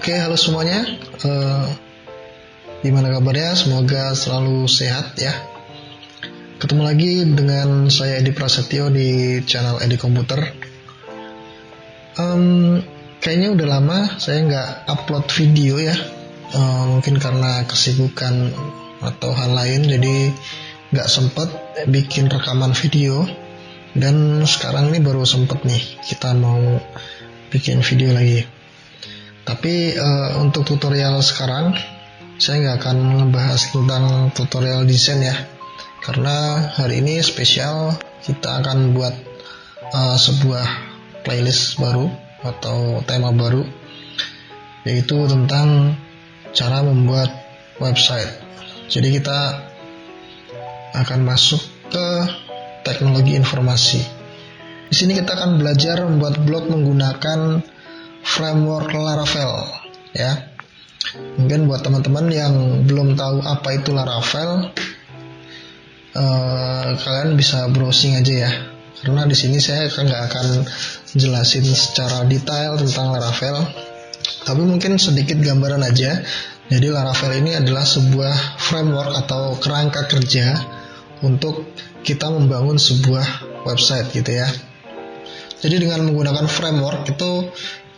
Oke, halo semuanya. Gimana kabarnya? Semoga selalu sehat ya. Ketemu lagi dengan saya Edi Prasetyo di channel Edi Komputer. Kayaknya udah lama saya nggak upload video ya. Mungkin karena kesibukan atau hal lain, jadi nggak sempet bikin rekaman video. Dan sekarang ini baru sempet nih kita mau bikin video lagi. Tapi untuk tutorial sekarang saya nggak akan ngebahas tentang tutorial desain ya, karena hari ini spesial kita akan buat sebuah playlist baru atau tema baru, yaitu tentang cara membuat website. Jadi kita akan masuk ke teknologi informasi. Di sini kita akan belajar membuat blog menggunakan framework Laravel ya. Mungkin buat teman-teman yang belum tahu apa itu Laravel, kalian bisa browsing aja ya, karena di sini saya nggak akan jelasin secara detail tentang Laravel, tapi mungkin sedikit gambaran aja. Jadi Laravel ini adalah sebuah framework atau kerangka kerja untuk kita membangun sebuah website gitu ya. Jadi dengan menggunakan framework itu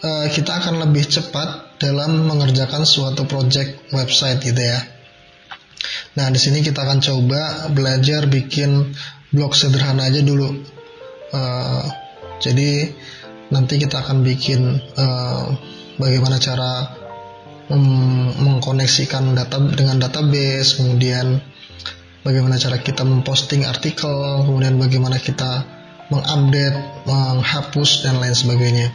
kita akan lebih cepat dalam mengerjakan suatu project website gitu ya. Nah, di sini kita akan coba belajar bikin blog sederhana aja dulu. Jadi nanti kita akan bikin bagaimana cara mengkoneksikan data dengan database, kemudian bagaimana cara kita memposting artikel, kemudian bagaimana kita mengupdate, menghapus dan lain sebagainya.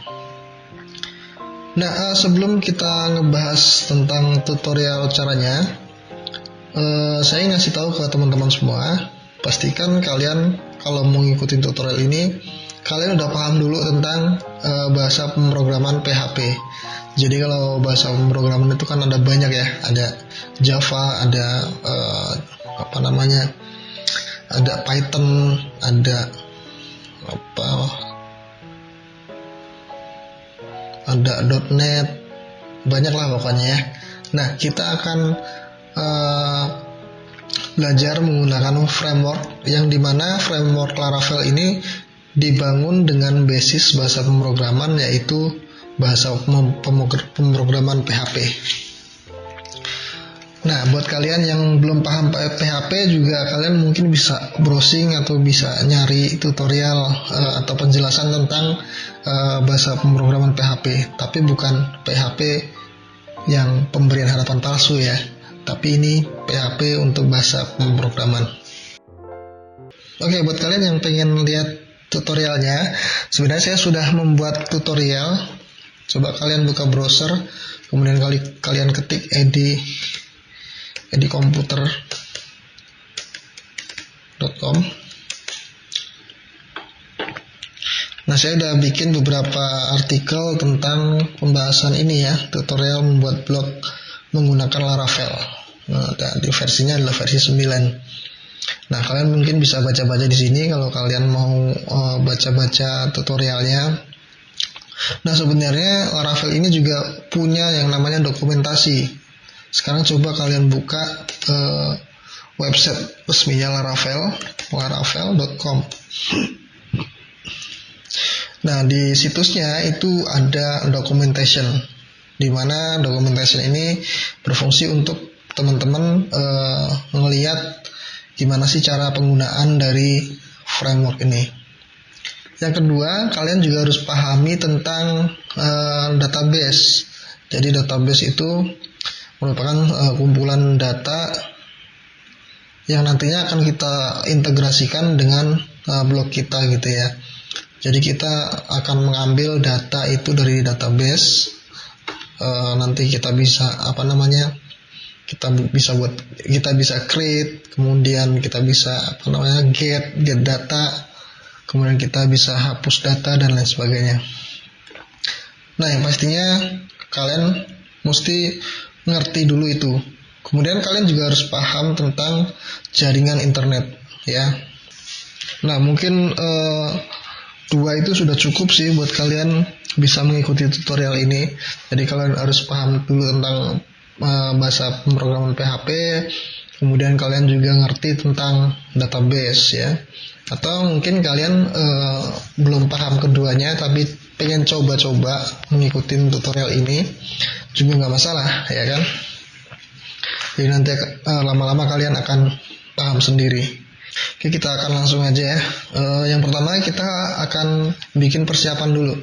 Nah, sebelum kita ngebahas tentang tutorial caranya, saya ngasih tahu ke teman-teman semua, pastikan kalian kalau mau ngikutin tutorial ini, kalian udah paham dulu tentang bahasa pemrograman PHP. Jadi kalau bahasa pemrograman itu kan ada banyak ya, ada Java, ada ada Python, ada ada .NET, banyak lah pokoknya ya. Nah, kita akan belajar menggunakan framework, yang dimana framework Laravel ini dibangun dengan basis bahasa pemrograman, yaitu bahasa pemrograman PHP. Nah, buat kalian yang belum paham PHP juga, kalian mungkin bisa browsing atau bisa nyari tutorial atau penjelasan tentang bahasa pemrograman PHP, tapi bukan PHP yang pemberian harapan palsu ya, tapi ini PHP untuk bahasa pemrograman. Oke, buat kalian yang pengen lihat tutorialnya, sebenarnya saya sudah membuat tutorial. Coba kalian buka browser, kemudian kalian ketik edikomputer.com. Nah, saya udah bikin beberapa artikel tentang pembahasan ini ya, tutorial membuat blog menggunakan Laravel. Nah, di versinya adalah versi 9. Nah, kalian mungkin bisa baca-baca di sini kalau kalian mau baca-baca tutorialnya. Nah, sebenarnya Laravel ini juga punya yang namanya dokumentasi. Sekarang coba kalian buka website resminya laravel.com. Nah, di situsnya itu ada documentation, di mana documentation ini berfungsi untuk teman-teman melihat gimana sih cara penggunaan dari framework ini. Yang kedua, kalian juga harus pahami tentang database. Jadi database itu merupakan kumpulan data yang nantinya akan kita integrasikan dengan blog kita gitu ya. Jadi kita akan mengambil data itu dari database. Nanti kita bisa kita bisa create, kemudian kita bisa get data, kemudian kita bisa hapus data dan lain sebagainya. Nah, yang pastinya kalian mesti ngerti dulu itu. Kemudian kalian juga harus paham tentang jaringan internet ya. Nah, mungkin 2 itu sudah cukup sih buat kalian bisa mengikuti tutorial ini. Jadi kalian harus paham dulu tentang bahasa pemrograman PHP, kemudian kalian juga ngerti tentang database ya. Atau mungkin kalian belum paham keduanya tapi pengen coba-coba mengikuti tutorial ini juga nggak masalah ya kan. Jadi nanti lama-lama kalian akan paham sendiri. Oke, kita akan langsung aja ya. Yang pertama kita akan bikin persiapan dulu.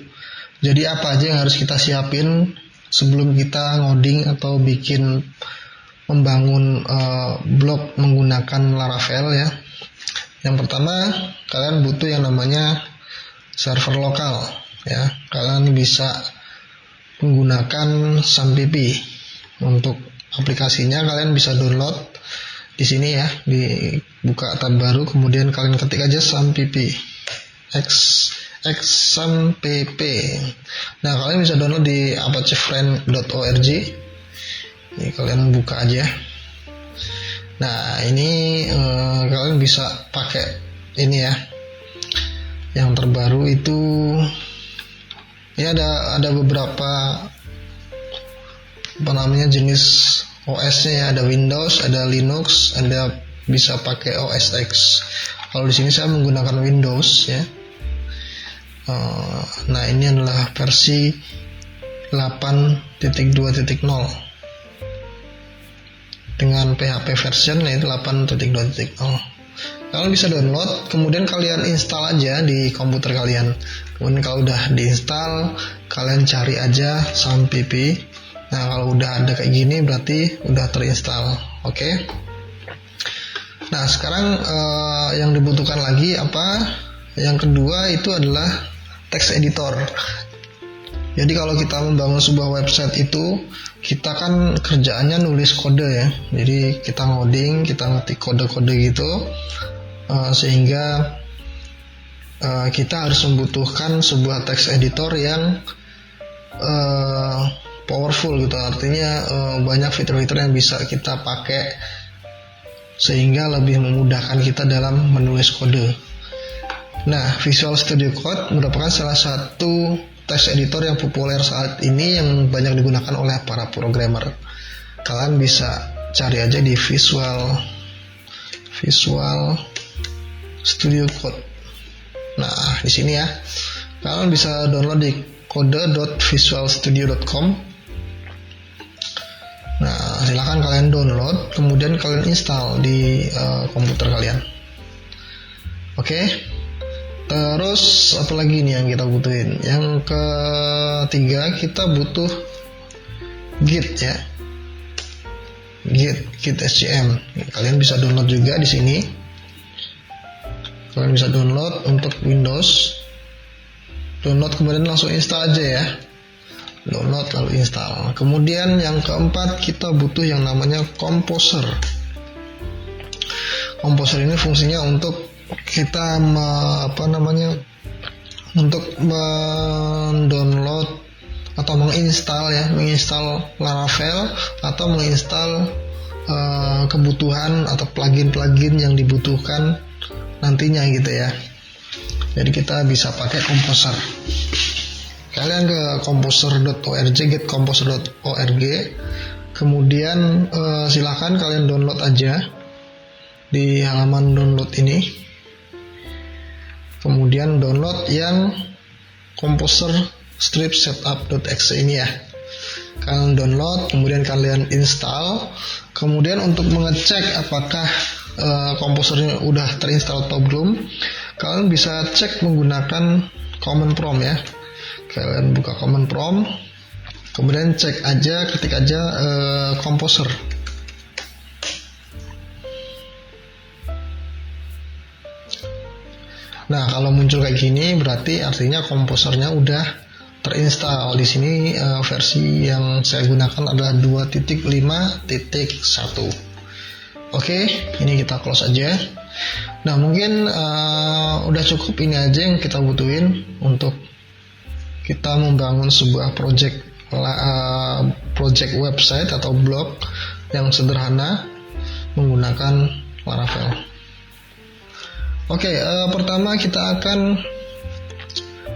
Jadi apa aja yang harus kita siapin sebelum kita ngoding atau membangun blog menggunakan Laravel ya. Yang pertama kalian butuh yang namanya server lokal ya. Kalian bisa menggunakan SunPP. Untuk aplikasinya kalian bisa download di sini ya, dibuka tab baru, kemudian kalian ketik aja SunPP. XAMPP. Nah, kalian bisa download di apachefriend.org. Ini kalian buka aja. Nah, ini kalian bisa pakai ini ya. Yang terbaru itu ya ada beberapa jenis OS-nya ya, ada Windows, ada Linux, ada bisa pakai OS X. Kalau di sini saya menggunakan Windows ya. Nah, ini adalah versi 8.2.0 dengan PHP version yaitu 8.2.0. Kalian bisa download, kemudian kalian install aja di komputer kalian. Kemudian kalau udah diinstal, kalian cari aja SunPP. Nah, kalau udah ada kayak gini berarti udah terinstall. Oke. Nah, sekarang yang dibutuhkan lagi apa? Yang kedua itu adalah text editor. Jadi kalau kita membangun sebuah website itu, kita kan kerjaannya nulis kode ya. Jadi kita ngoding, kita ngetik kode-kode gitu, sehingga kita harus membutuhkan sebuah text editor yang powerful gitu. Artinya banyak fitur-fitur yang bisa kita pakai sehingga lebih memudahkan kita dalam menulis kode. Nah, Visual Studio Code merupakan salah satu text editor yang populer saat ini yang banyak digunakan oleh para programmer. Kalian bisa cari aja di Visual Studio Code. Nah, di sini ya. Kalian bisa download di code.visualstudio.com. Nah, silahkan kalian download, kemudian kalian install di komputer kalian. Oke. Terus apa lagi nih yang kita butuhin? Yang ketiga kita butuh Git ya. Git SCM. Kalian bisa download juga di sini. Kalian bisa download untuk Windows. Download kemudian langsung install aja ya. Download lalu install. Kemudian yang keempat kita butuh yang namanya Composer. Composer ini fungsinya untuk kita untuk mendownload atau menginstal Laravel atau menginstal kebutuhan atau plugin-plugin yang dibutuhkan nantinya gitu ya. Jadi kita bisa pakai Composer. Kalian ke composer.org, getcomposer.org, kemudian silahkan kalian download aja di halaman download ini. Kemudian download yang Composer strip setup.exe ini ya. Kalian download, kemudian kalian install. Kemudian untuk mengecek apakah Composernya udah terinstall atau belum, kalian bisa cek menggunakan command prompt ya. Kalian buka command prompt, kemudian ketik aja Composer. Nah, kalau muncul kayak gini berarti artinya komposernya udah terinstall. Di sini versi yang saya gunakan adalah 2.5.1. Oke, ini kita close aja. Nah, mungkin udah cukup ini aja yang kita butuhin untuk kita membangun sebuah project website atau blog yang sederhana menggunakan Laravel. Oke, pertama kita akan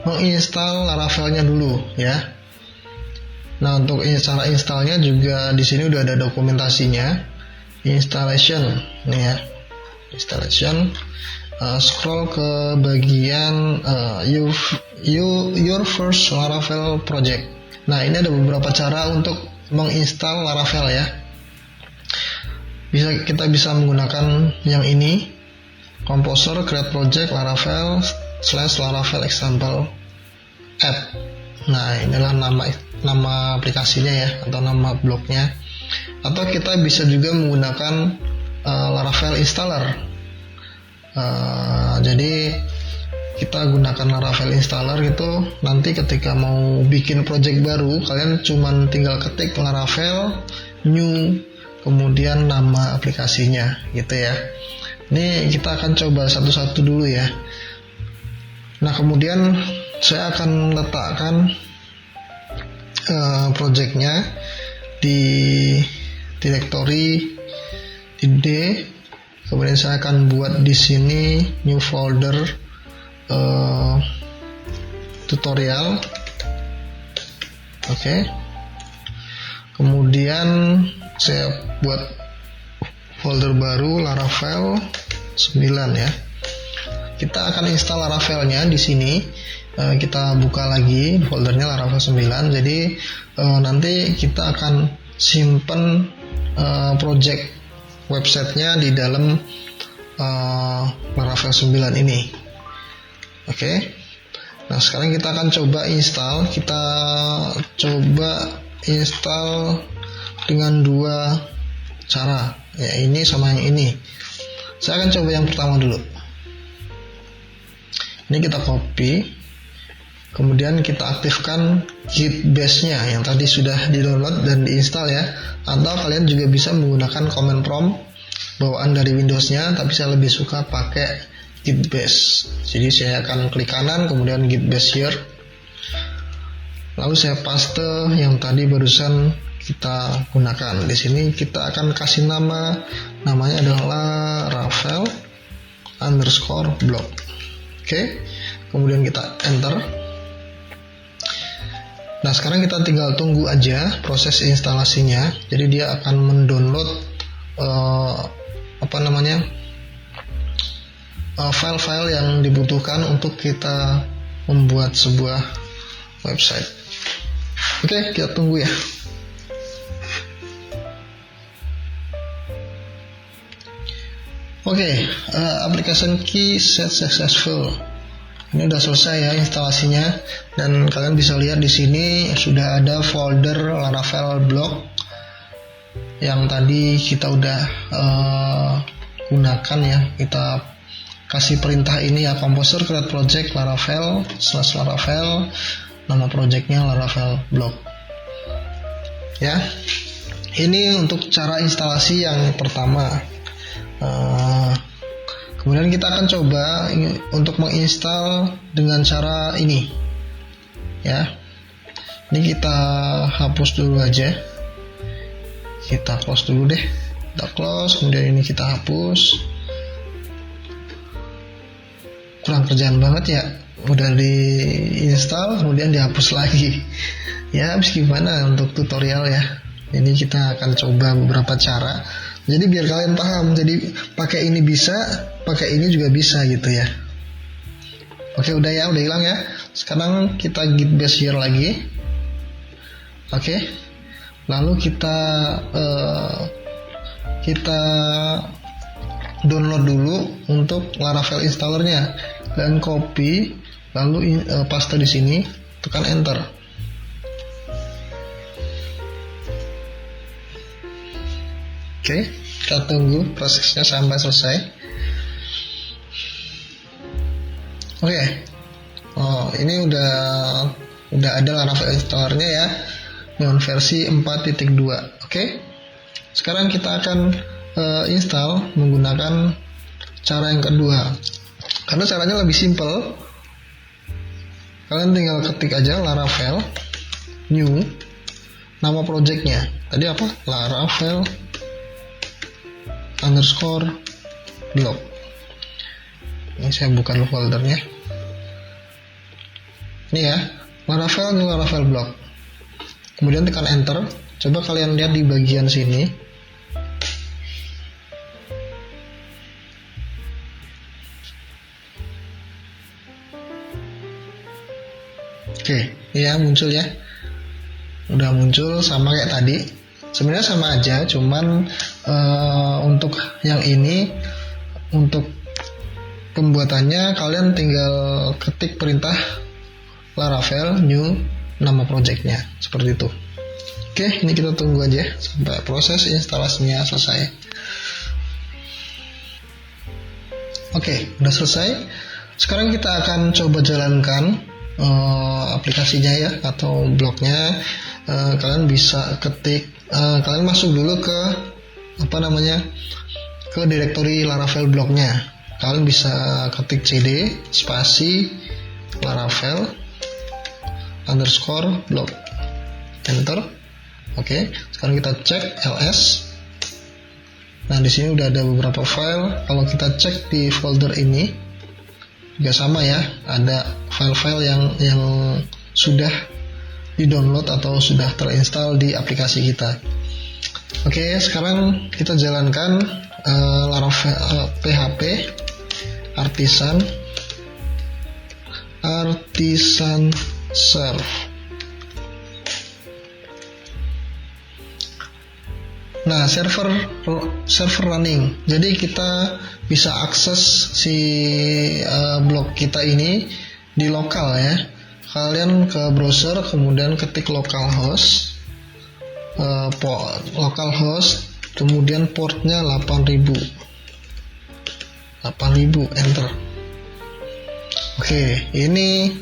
menginstal Laravel-nya dulu ya. Nah, untuk cara installnya juga di sini udah ada dokumentasinya. Installation nih ya. Installation. Scroll ke bagian your first Laravel project. Nah, ini ada beberapa cara untuk menginstal Laravel ya. Kita bisa menggunakan yang ini, Composer, Create Project, Laravel /Laravel Example App. Nah, inilah nama aplikasinya ya, atau nama blognya. Atau kita bisa juga menggunakan Laravel installer. Jadi kita gunakan Laravel installer gitu. Nanti ketika mau bikin project baru, kalian cuman tinggal ketik Laravel new, kemudian nama aplikasinya gitu ya. Ini kita akan coba satu-satu dulu ya. Nah, kemudian saya akan letakkan projectnya di directory di D. Kemudian saya akan buat di sini new folder tutorial. Oke. Kemudian saya buat folder baru Laravel 9 ya. Kita akan install Laravelnya di sini. Kita buka lagi foldernya Laravel 9. Jadi nanti kita akan simpan project websitenya di dalam Laravel 9 ini. Oke. Nah, sekarang kita akan coba install. Kita coba install dengan dua cara, ya, ini sama yang ini. Saya akan coba yang pertama dulu. Ini kita copy, kemudian kita aktifkan Git Bash-nya yang tadi sudah di-download dan diinstal ya. Atau kalian juga bisa menggunakan command prompt bawaan dari Windows-nya, tapi saya lebih suka pakai Git Bash. Jadi saya akan klik kanan, kemudian Git Bash here. Lalu saya paste yang tadi barusan kita gunakan. Di sini kita akan kasih namanya adalah Laravel _blog. Oke. Kemudian kita enter. Nah, sekarang kita tinggal tunggu aja proses instalasinya. Jadi dia akan mendownload file-file yang dibutuhkan untuk kita membuat sebuah website. Oke, kita tunggu ya. Oke, application key set successful. Ini udah selesai ya instalasinya, dan kalian bisa lihat di sini sudah ada folder Laravel blog yang tadi kita udah gunakan ya. Kita kasih perintah ini ya, Composer, Create Project, Laravel /Laravel, nama projectnya Laravel blog. Ya, ini untuk cara instalasi yang pertama. Kemudian kita akan coba untuk menginstal dengan cara ini ya. Ini kita hapus dulu aja, kita close dulu deh, kita close, kemudian ini kita hapus. Kurang kerjaan banget ya, udah diinstal kemudian dihapus lagi ya. Habis gimana untuk tutorial ya. Jadi kita akan coba beberapa cara. Jadi biar kalian paham, jadi pakai ini bisa, pakai ini juga bisa gitu ya. Oke, udah ya, udah hilang ya. Sekarang kita git bash here lagi. Oke. Lalu kita download dulu untuk Laravel installernya, dan copy, lalu paste di sini, tekan enter. Oke, kita tunggu prosesnya sampai selesai. Oke. Oh, ini udah ada Laravel installernya ya, dengan versi 4.2. Oke. Sekarang kita akan install menggunakan cara yang kedua. Karena caranya lebih simple. Kalian tinggal ketik aja Laravel new, nama projectnya. Tadi apa? Laravel _blog. Ini saya buka foldernya. Ini ya, Laravel, ini Laravel block. Kemudian tekan enter. Coba kalian lihat di bagian sini. Oke, ya muncul ya. Udah muncul sama kayak tadi. Sebenarnya sama aja, cuman untuk yang ini, untuk pembuatannya kalian tinggal ketik perintah Laravel new nama projectnya, seperti itu. Oke, ini kita tunggu aja sampai proses instalasinya selesai. Oke, udah selesai. Sekarang kita akan coba jalankan aplikasinya ya, atau blognya. Kalian bisa ketik, kalian masuk dulu ke ke direktori Laravel blognya. Kalian bisa ketik cd spasi Laravel _ blog, enter. Oke, sekarang kita cek ls. Nah, di sini udah ada beberapa file. Kalau kita cek di folder ini juga sama ya, ada file-file yang sudah di-download atau sudah terinstall di aplikasi kita. Oke, sekarang kita jalankan Laravel PHP artisan serve. Nah, server running. Jadi kita bisa akses si blog kita ini di lokal ya. Kalian ke browser, kemudian ketik localhost, kemudian portnya 8000, enter. Oke, ini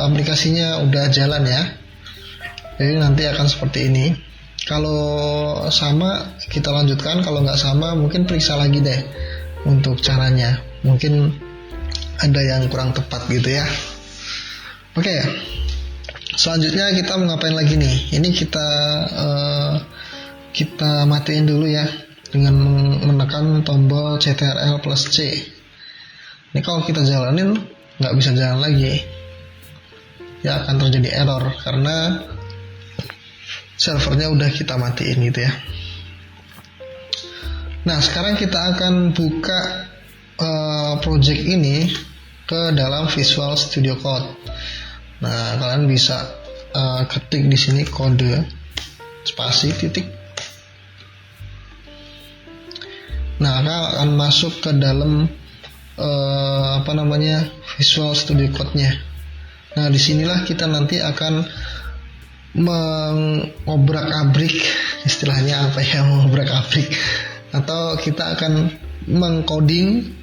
aplikasinya udah jalan ya. Jadi nanti akan seperti ini. Kalau sama kita lanjutkan, kalau nggak sama mungkin periksa lagi deh untuk caranya. Mungkin ada yang kurang tepat gitu ya. Oke, selanjutnya kita mau ngapain lagi nih? Ini kita matiin dulu ya dengan menekan tombol Ctrl+C. Ini kalau kita jalanin nggak bisa jalan lagi, ya akan terjadi error karena servernya udah kita matiin gitu ya. Nah, sekarang kita akan buka project ini ke dalam Visual Studio Code. Nah, kalian bisa ketik di sini kode spasi titik. Nah, akan masuk ke dalam Visual Studio Code-nya. Nah, disinilah kita nanti akan mengobrak-abrik, istilahnya apa ya, mengobrak-abrik, atau kita akan mengcoding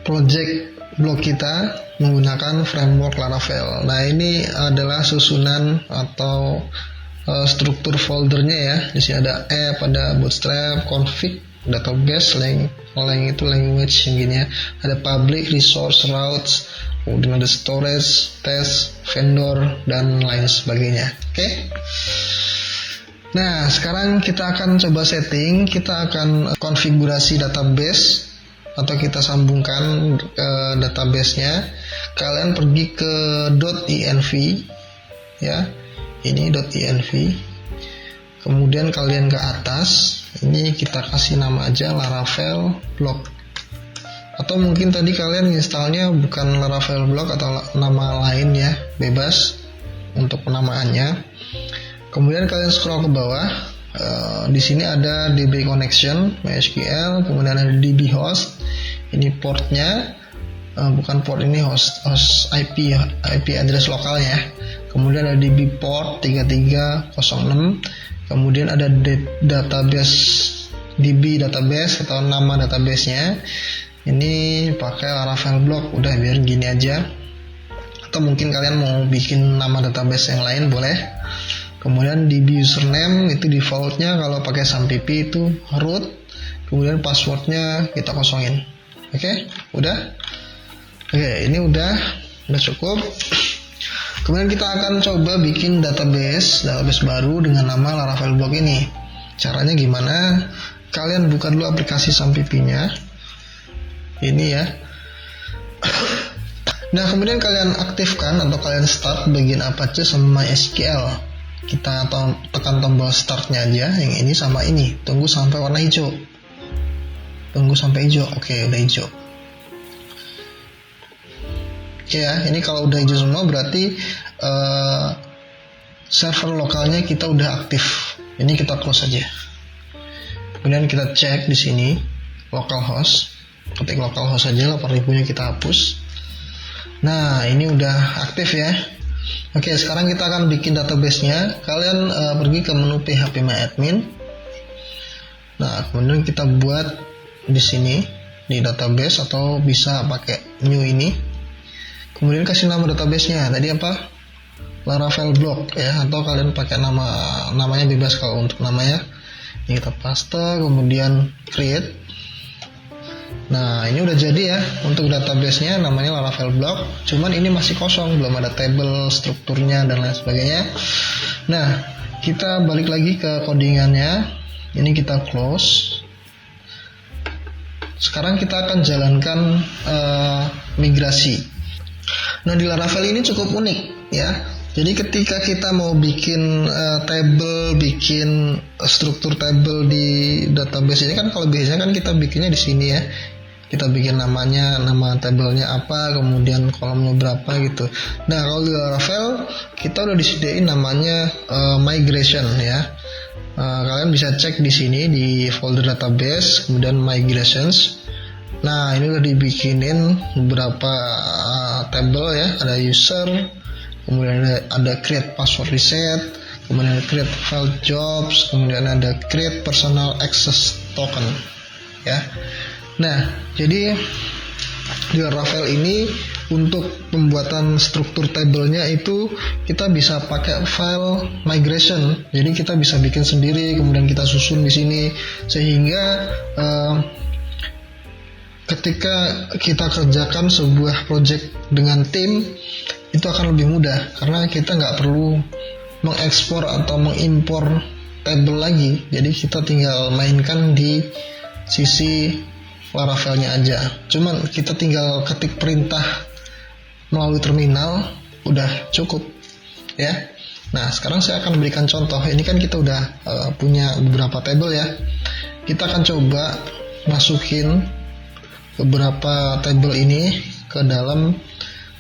project blog kita menggunakan framework Laravel. Nah, ini adalah susunan atau struktur foldernya ya. Di sini ada app, ada bootstrap, config, database, lang itu language yang gini ya. Ada public, resource, routes, kemudian ada storage, test, vendor, dan lain sebagainya. Oke. Nah, sekarang kita akan coba setting. Kita akan konfigurasi database atau kita sambungkan ke database-nya. Kalian pergi ke .env ya. Ini .env. Kemudian kalian ke atas. Ini kita kasih nama aja Laravel blog. Atau mungkin tadi kalian installnya bukan Laravel blog atau nama lain ya, bebas untuk penamaannya. Kemudian kalian scroll ke bawah, di sini ada DB connection, MySQL, kemudian ada DB host, ini portnya, bukan port ini host IP address lokalnya. Kemudian ada DB port 3306, kemudian ada database DB database atau nama databasenya. Ini pakai Laravel blog, udah biar gini aja. Atau mungkin kalian mau bikin nama database yang lain boleh. Kemudian DB username itu defaultnya kalau pakai SAMPP itu root. Kemudian passwordnya kita kosongin. Oke, udah. Oke, ini udah cukup. Kemudian kita akan coba bikin database baru dengan nama Laravel blog ini. Caranya gimana? Kalian buka dulu aplikasi SAMPP-nya. Ini ya. Nah, kemudian kalian aktifkan atau kalian start bagian Apache sama MySQL. Kita tekan tombol startnya aja, yang ini sama ini. Tunggu sampai warna hijau. Tunggu sampai hijau. Oke, udah hijau. Oke ya, ini kalau udah hijau semua berarti server lokalnya kita udah aktif. Ini kita close aja. Kemudian kita cek di sini localhost. Ketik localhost aja, 8000-nya kita hapus. Nah, ini udah aktif ya. Oke, sekarang kita akan bikin database-nya. Kalian pergi ke menu phpMyAdmin. Nah, kemudian kita buat di sini di database atau bisa pakai new ini. Kemudian kasih nama database-nya. Tadi apa? Laravel block ya, atau kalian pakai namanya bebas kalau untuk namanya. Ini kita paste, kemudian create. Nah, ini udah jadi ya untuk database-nya, namanya Laravel block. Cuman ini masih kosong, belum ada table, strukturnya dan lain sebagainya. Nah, kita balik lagi ke codingannya. Ini kita close. Sekarang kita akan jalankan migrasi. Nah, di Laravel ini cukup unik ya. Jadi ketika kita mau bikin table, bikin struktur table di database ini kan, kalau biasanya kan kita bikinnya di sini ya. Kita bikin namanya, nama tablenya apa, kemudian kolomnya berapa gitu. Nah, kalau di Laravel kita udah disediain namanya migration ya. Kalian bisa cek di sini di folder database, kemudian migrations. Nah, ini udah dibikinin beberapa table ya, ada user, kemudian ada create password reset, kemudian ada create file jobs, kemudian ada create personal access token ya. Nah, jadi di Laravel ini untuk pembuatan struktur tabelnya itu kita bisa pakai file migration. Jadi kita bisa bikin sendiri, kemudian kita susun di sini sehingga ketika kita kerjakan sebuah project dengan tim itu akan lebih mudah karena kita nggak perlu mengekspor atau mengimpor table lagi. Jadi kita tinggal mainkan di sisi Laravelnya aja. Cuman kita tinggal ketik perintah melalui terminal udah cukup ya. Nah, sekarang saya akan berikan contoh. Ini kan kita udah punya beberapa table ya. Kita akan coba masukin beberapa table ini ke dalam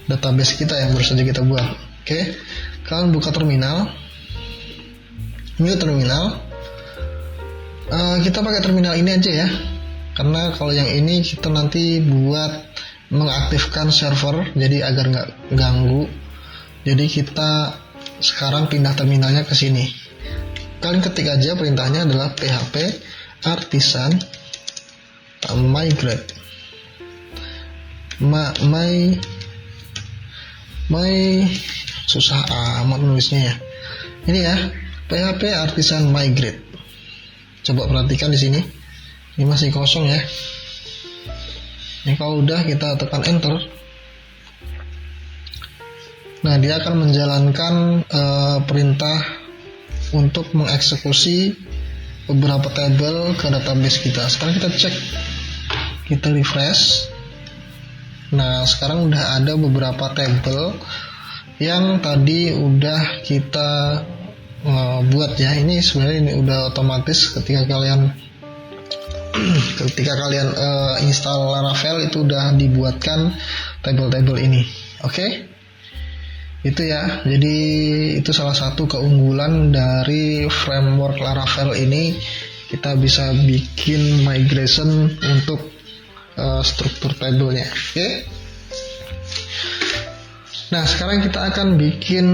database kita yang baru saja kita buat. Oke, kalian buka terminal, new terminal. Kita pakai terminal ini aja ya, karena kalau yang ini kita nanti buat mengaktifkan server, jadi agar nggak ganggu. Jadi kita sekarang pindah terminalnya ke sini. Kalian ketik aja perintahnya adalah php artisan migrate. Susah amat nulisnya ya. Ini ya, php artisan migrate. Coba perhatikan di sini. Ini masih kosong ya. Ini kalau udah kita tekan enter. Nah, dia akan menjalankan perintah untuk mengeksekusi beberapa table ke database kita. Sekarang kita cek, kita refresh. Nah, sekarang udah ada beberapa table yang tadi udah kita buat ya. Ini sebenarnya ini udah otomatis ketika kalian install Laravel itu udah dibuatkan table-table ini. Oke? Itu ya. Jadi itu salah satu keunggulan dari framework Laravel ini, kita bisa bikin migration untuk struktur tabelnya. Oke? Nah, sekarang kita akan bikin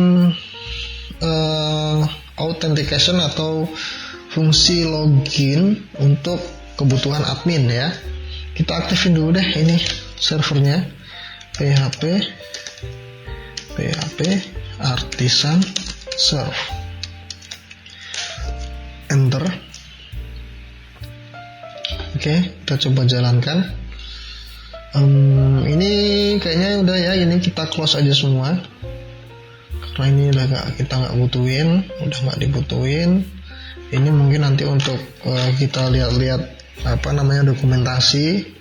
authentication atau fungsi login untuk kebutuhan admin ya. Kita aktifin dulu deh ini servernya, php artisan serve, enter. Oke, kita coba jalankan. Ini kayaknya udah ya, ini kita close aja semua karena ini udah kita nggak butuhin, udah nggak dibutuhin. Ini mungkin nanti untuk kita lihat-lihat dokumentasi.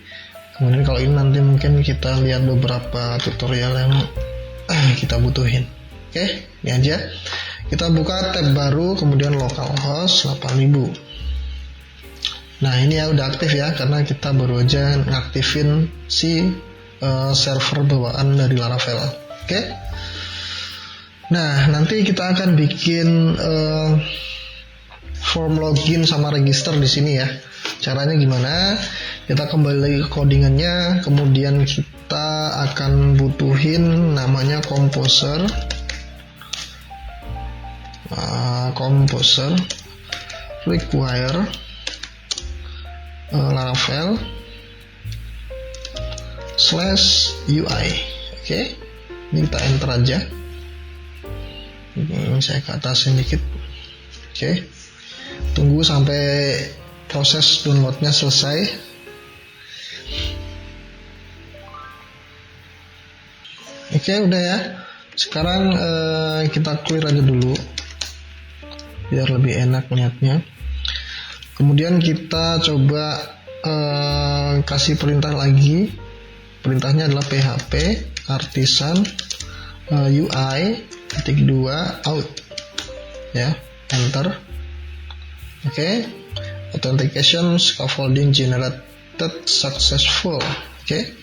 Kemudian kalau ini nanti mungkin kita lihat beberapa tutorial yang kita butuhin. Oke, ini aja. Kita buka tab baru, kemudian localhost 8000. Nah ini ya udah aktif ya, karena kita baru aja ngaktifin si server bawaan dari Laravel. Oke. Nah nanti kita akan bikin form login sama register di sini ya. Caranya gimana? Kita kembali lagi ke codingannya, kemudian kita akan butuhin namanya composer, require Laravel /UI. Oke, ini kita enter aja. Ini saya ke atasin dikit. Oke, tunggu sampai proses downloadnya selesai. Oke, udah ya. Sekarang kita clear aja dulu biar lebih enak lihatnya. Kemudian kita coba kasih perintah lagi. Perintahnya adalah php artisan UI _2 out ya, enter. Oke. Authentication scaffolding generated successful. Oke.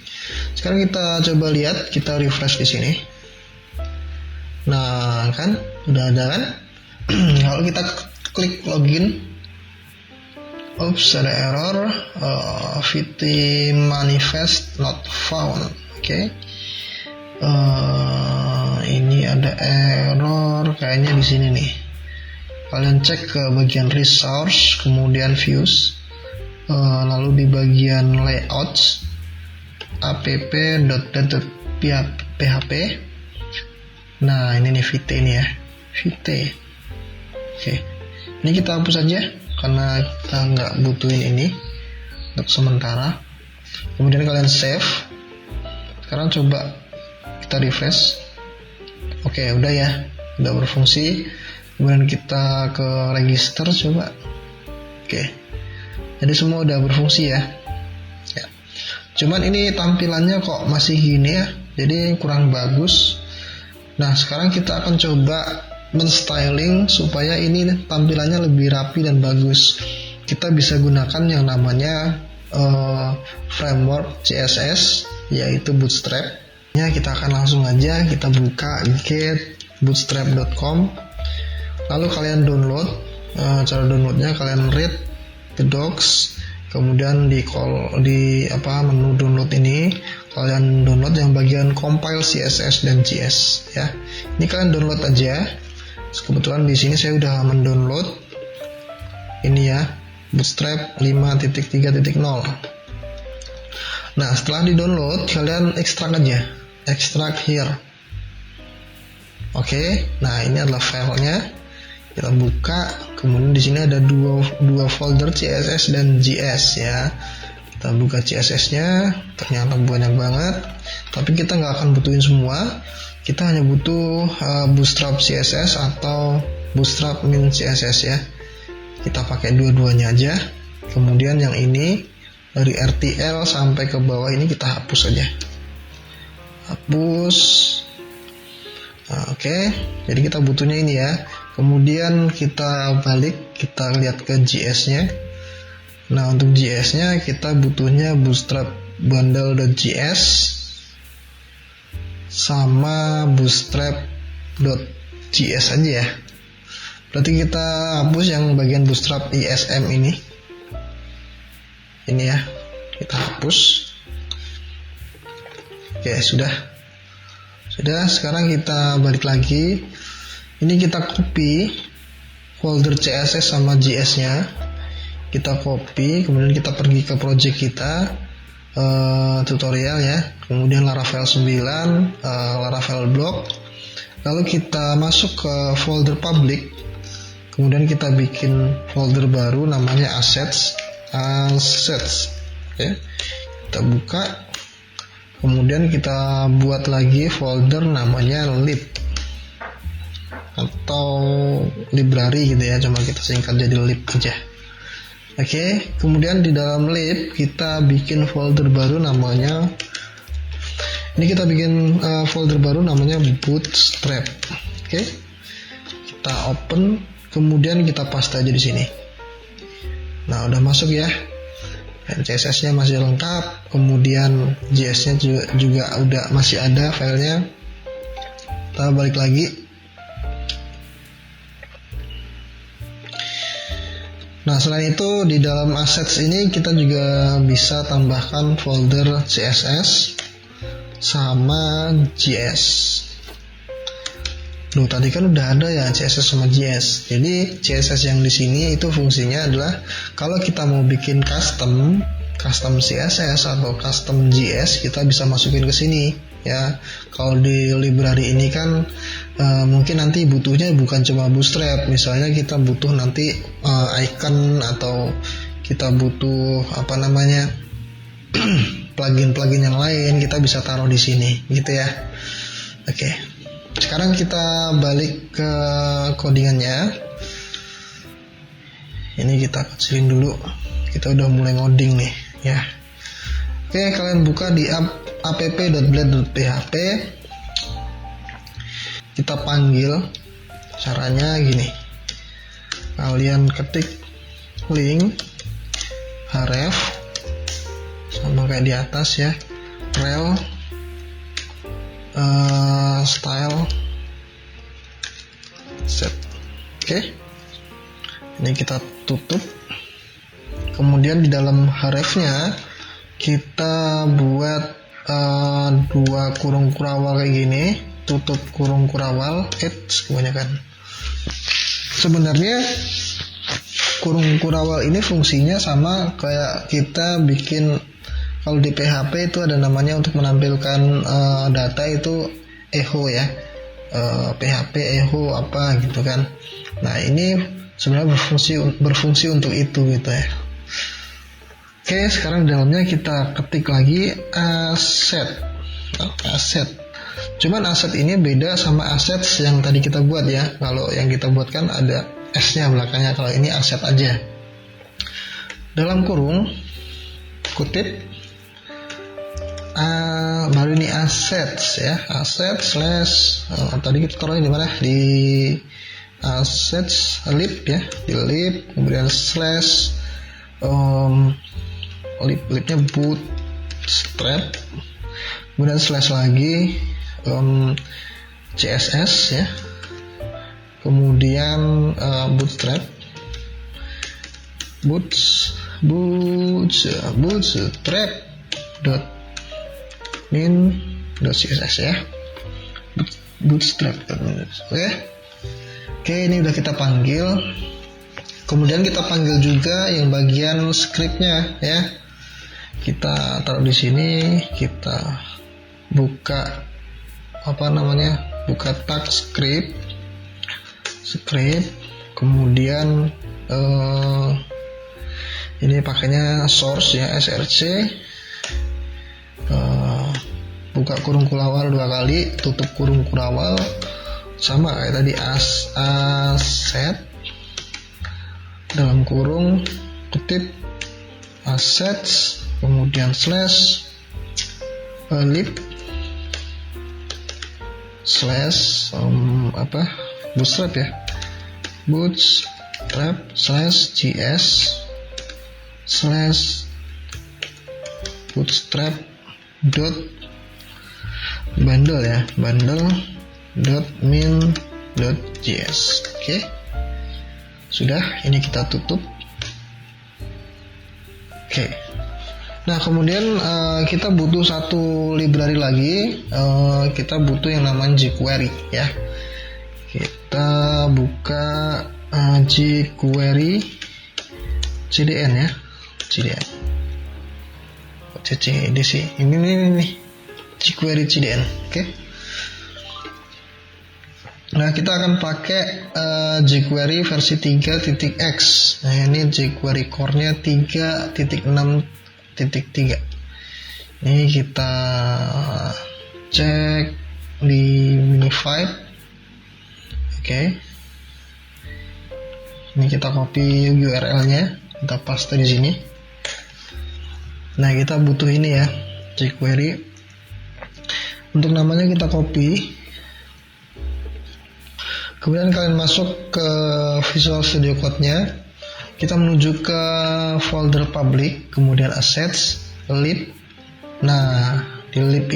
Sekarang kita coba lihat, kita refresh di sini. Nah, kan udah ada kan? Kalau kita klik login, oops, ada error, VT manifest not found. Oke. Ini ada error kayaknya di sini nih. Kalian cek ke bagian resource, kemudian views, lalu di bagian layouts, app.php. Nah ini nih VT ini ya, VT. Oke, ini kita hapus aja karena kita nggak butuhin ini untuk sementara. Kemudian kalian save. Sekarang coba kita refresh. Oke, udah ya, udah berfungsi. Kemudian kita ke register coba. Oke, jadi semua udah berfungsi ya. Cuman ini tampilannya kok masih gini ya, jadi kurang bagus. Nah sekarang kita akan coba menstyling supaya ini tampilannya lebih rapi dan bagus. Kita bisa gunakan yang namanya framework CSS, yaitu Bootstrap. Ya, kita akan langsung aja kita buka get.bootstrap.com. Lalu kalian download. Cara downloadnya kalian read the docs. Kemudian di menu download ini kalian download yang bagian compile CSS dan JS ya. Ini kalian download aja. Kebetulan di sini saya udah mendownload ini ya, Bootstrap 5.3.0. Nah, setelah di-download kalian ekstrak aja. Extract here. Oke, nah ini adalah filenya. Kita buka, kemudian di sini ada dua folder CSS dan JS ya. Kita buka CSS-nya, ternyata banyak banget. Tapi kita nggak akan butuhin semua. Kita hanya butuh Bootstrap CSS atau Bootstrap min CSS ya. Kita pakai dua-duanya aja. Kemudian yang ini dari RTL sampai ke bawah ini kita hapus aja. Hapus. Nah, oke. Jadi kita butuhnya ini ya. Kemudian kita balik, kita lihat ke JS-nya. Nah, untuk JS-nya kita butuhnya bootstrap bundle.js sama bootstrap.js aja ya. Berarti kita hapus yang bagian bootstrap ISM ini. Ini ya, kita hapus. Oke, sudah. Sekarang kita balik lagi. Ini kita copy folder CSS sama JS-nya. Kita copy, kemudian kita pergi ke project kita, tutorial ya. Kemudian Laravel 9, Laravel blog. Lalu kita masuk ke folder public. Kemudian kita bikin folder baru namanya assets. Oke. Kita buka. Kemudian kita buat lagi folder namanya lib atau library gitu ya, cuma kita singkat jadi lib aja. Oke, kemudian di dalam lib kita bikin folder baru namanya, ini kita bikin folder baru namanya bootstrap. Oke, kita open, kemudian kita paste aja di sini. Nah, udah masuk ya. Dan CSS-nya masih lengkap, kemudian JS-nya juga udah masih ada filenya. Kita balik lagi. Nah, selain itu di dalam assets ini kita juga bisa tambahkan folder CSS sama JS. Loh, tadi kan udah ada ya CSS sama JS. Jadi CSS yang di sini itu fungsinya adalah kalau kita mau bikin custom CSS atau custom JS, kita bisa masukin ke sini ya. Kalau di library ini kan mungkin nanti butuhnya bukan cuma bootstrap, misalnya kita butuh nanti icon atau kita butuh plugin yang lain, kita bisa taruh di sini gitu ya. Oke, sekarang kita balik ke codingannya. Ini kita kecilin dulu, kita udah mulai ngoding nih ya. Oke, kalian buka di app.blade.php, kita panggil. Caranya gini, kalian ketik link href sama kayak di atas ya, rel style set. Oke, ini kita tutup. Kemudian di dalam hrefnya kita buat dua kurung kurawal kayak gini, tutup kurung kurawal, kebanyakan. Sebenarnya kurung kurawal ini fungsinya sama kayak kita bikin, kalau di PHP itu ada namanya untuk menampilkan data itu echo ya, PHP echo apa gitu kan. Nah, ini sebenarnya berfungsi untuk itu gitu ya. Oke, sekarang di dalamnya kita ketik lagi asset. Cuman aset ini beda sama assets yang tadi kita buat ya. Kalau yang kita buat kan ada S-nya belakangnya, kalau ini aset aja. Dalam kurung kutip baru ini assets ya, asset slash tadi kita taruh di mana, di assets lib ya, di lib, kemudian slash libnya bootstrap, kemudian slash lagi CSS ya, kemudian bootstrap min.css ya, bootstrap. Oke, ini udah kita panggil. Kemudian kita panggil juga yang bagian scriptnya ya. Kita taruh di sini, kita buka buka tag script, kemudian ini pakainya source ya, src, buka kurung kurawal 2 kali, tutup kurung kurawal, sama kayak tadi asset dalam kurung kutip assets, kemudian slash lib slash bootstrap ya, bootstrap slash gs slash bootstrap dot bundle ya, bundle dot min dot js. Oke, sudah, ini kita tutup. Oke. Nah, kemudian kita butuh satu library lagi, kita butuh yang namanya jQuery ya. Kita buka jQuery CDN ya, CDN CCDC, ini jQuery CDN. Oke. Nah, kita akan pakai jQuery versi 3.x. Nah, ini jQuery core-nya 3.6.3. Ini kita cek di minified. Oke. Ini kita copy URL-nya. kita paste di sini. Nah, kita butuh ini ya, jQuery. Untuk namanya kita copy. Kemudian kalian masuk ke Visual Studio Code-nya. Kita menuju ke folder public, kemudian assets, lib. Nah, di lib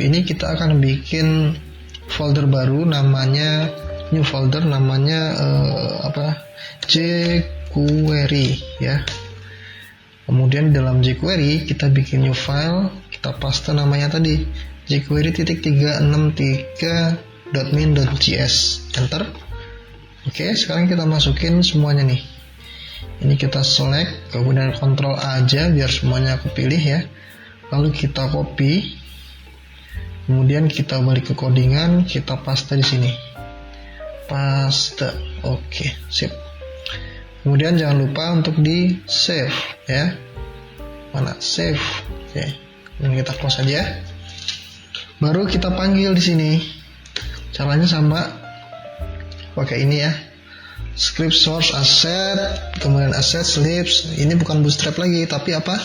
ini kita akan bikin folder baru, namanya new folder, namanya jQuery ya. Kemudian dalam jQuery kita bikin new file, kita paste namanya tadi jQuery.363.min.js, enter. Oke, sekarang kita masukin semuanya nih. Ini kita select, kemudian Ctrl A aja biar semuanya kepilih ya. Lalu kita copy. Kemudian kita balik ke codingan, kita paste di sini. Paste. Oke, sip. Kemudian jangan lupa untuk di save ya. Mana save? Oke. Ini kita close aja. Baru kita panggil di sini. Caranya sama. Pakai ini ya, script source asset, kemudian asset libs. Ini bukan bootstrap lagi, tapi apa?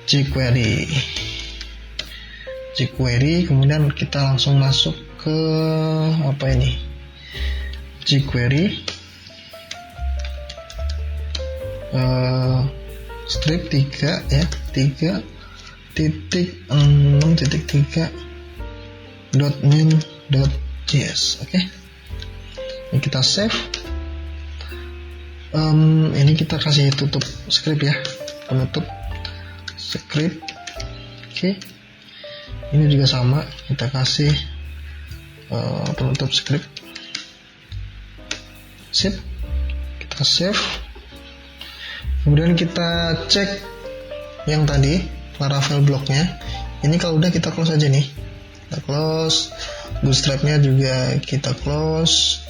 jQuery. Kemudian kita langsung masuk ke apa ini? jQuery strip 3 ya, 3.6.3.min.js. Oke. Ini kita save. Ini kita kasih tutup script ya, penutup script. Oke. Ini juga sama, kita kasih penutup script. Sip. Kita save. Kemudian kita cek yang tadi Laravel blocknya. Ini kalau udah kita close aja nih. Kita close. Bootstrapnya juga kita close.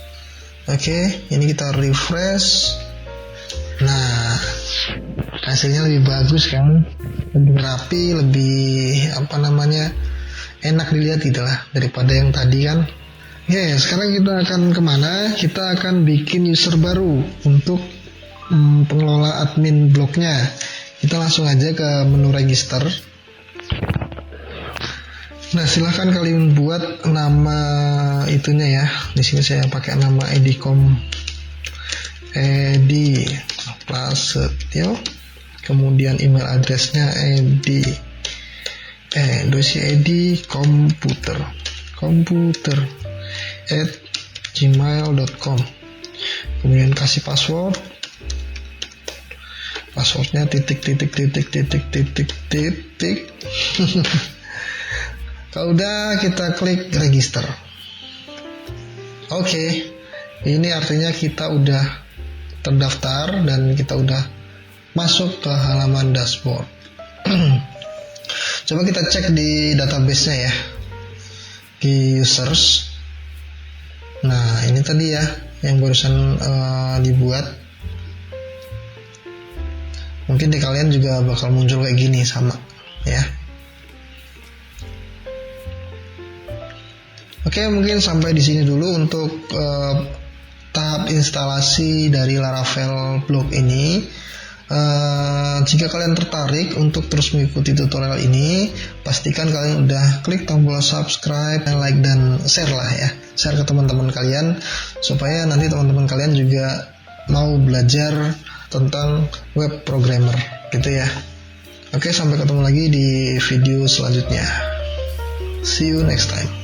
Oke, ini kita refresh. Nah, hasilnya lebih bagus kan, lebih rapi, lebih enak dilihat gitu lah daripada yang tadi kan. Oke, sekarang kita akan kemana? Kita akan bikin user baru untuk pengelola admin blognya. Kita langsung aja ke menu register. Nah, silahkan kalian buat nama itunya ya. Di sini saya pakai nama Edi Prasetyo. Kemudian email addressnya computer@gmail.com. Kemudian kasih password. Passwordnya titik. Kalau udah kita klik register. Oke, ini artinya kita udah terdaftar dan kita udah masuk ke halaman dashboard. Coba kita cek di database-nya ya, di users. Nah, ini tadi ya yang barusan dibuat. Mungkin di kalian juga bakal muncul kayak gini sama ya. Oke, mungkin sampai di sini dulu untuk tahap instalasi dari Laravel blog ini. Jika kalian tertarik untuk terus mengikuti tutorial ini, pastikan kalian udah klik tombol subscribe, like dan share lah ya. Share ke teman-teman kalian supaya nanti teman-teman kalian juga mau belajar tentang web programmer gitu ya. Oke, sampai ketemu lagi di video selanjutnya. See you next time.